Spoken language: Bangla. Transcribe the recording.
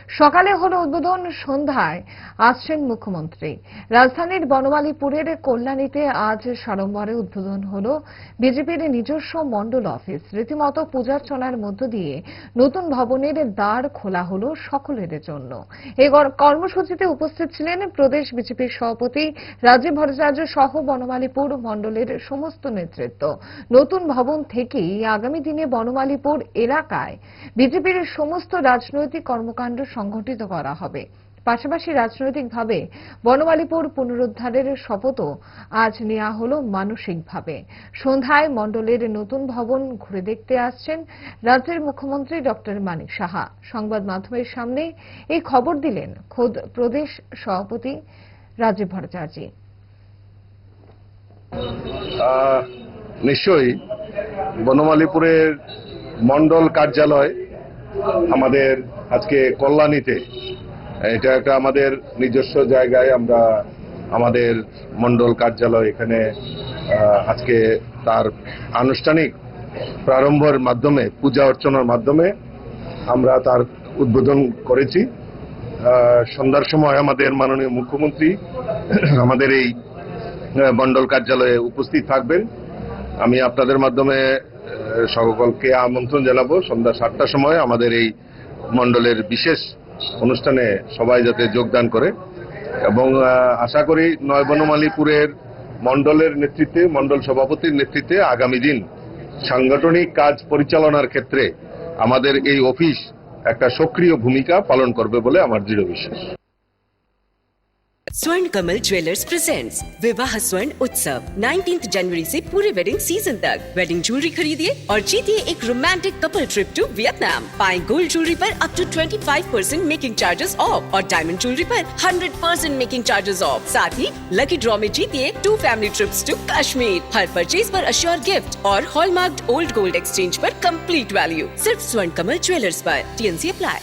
সকালে হলো উদ্বোধন, সন্ধ্যায় আসছেন মুখ্যমন্ত্রী। রাজধানীর বনমালীপুরের কল্যাণীতে আজ সাড়ম্বরে উদ্বোধন হলো বিজেপির নিজস্ব মণ্ডল অফিস। রীতিমতো পূজার্চনার মধ্য দিয়ে নতুন ভবনের দ্বার খোলা হলো সকলের জন্য। এই কর্মসূচিতে উপস্থিত ছিলেন প্রদেশ বিজেপির সভাপতি রাজীব ভট্টাচার্য সহ বনমালীপুর মণ্ডলের সমস্ত নেতৃত্ব। নতুন ভবন থেকেই আগামী দিনে বনমালীপুর এলাকায় বিজেপির সমস্ত রাজনৈতিক কর্মকাণ্ড সংগঠিত করা হবে। পাশাপাশি রাজনৈতিকভাবে বনমালীপুর পুনরুদ্ধারের শপথও আজ নেওয়া হলো মানসিকভাবে। সন্ধ্যায় মণ্ডলের নতুন ভবন ঘুরে দেখতে আসছেন রাজ্যের মুখ্যমন্ত্রী ডক্টর মানিক সাহা। সংবাদ মাধ্যমের সামনে এই খবর দিলেন খোদ প্রদেশ সভাপতি রাজীব ভট্টাচার্য। নিশ্চয়ই বনমালীপুরের মণ্ডল কার্যালয় আমাদের আজকে কল্যাণীতে, এটা একটা আমাদের নিজস্ব জায়গায় আমরা আমাদের মণ্ডল কার্যালয় এখানে আজকে তার আনুষ্ঠানিক প্রারম্ভের মাধ্যমে পূজা অর্চনার মাধ্যমে আমরা তার উদ্বোধন করেছি। সন্ধ্যার সময় আমাদের মাননীয় মুখ্যমন্ত্রী আমাদের এই মণ্ডল কার্যালয়ে উপস্থিত থাকবেন। আমি আপনাদের মাধ্যমে সকলকে আমন্ত্রণ জানাবো সন্ধ্যা 7টার সময় আমাদের এই মণ্ডলের বিশেষ অনুষ্ঠানে সবাই যাতে যোগদান করে, এবং আশা করি নয় বনমালীপুরের মণ্ডলের নেতৃত্বে, মণ্ডল সভাপতির নেতৃত্বে আগামী দিন সাংগঠনিক কাজ পরিচালনার ক্ষেত্রে আমাদের এই অফিস একটা সক্রিয় ভূমিকা পালন করবে বলে আমার দৃঢ় বিশ্বাস। स्वर्ण कमल ज्वेलर्स प्रेजेंट्स विवाह स्वर्ण उत्सव 19 जनवरी से पूरे वेडिंग सीजन तक। वेडिंग ज्वेलरी खरीदिए और जीतिए एक romantic couple trip to Vietnam. पाएं गोल्ड ज्वेलरी पर up to 25% making charges off और डायमंड ज्वेलरी पर 100% मेकिंग चार्जेस ऑफ। साथ ही लकी ड्रॉ में जीतिए 2 फैमिली ट्रिप्स टू कश्मीर। हर परचेज पर अश्योर गिफ्ट और हॉलमार्क्ड ओल्ड गोल्ड एक्सचेंज पर कंप्लीट वैल्यू। सिर्फ स्वर्ण कमल ज्वेलर्स पर। TNC apply.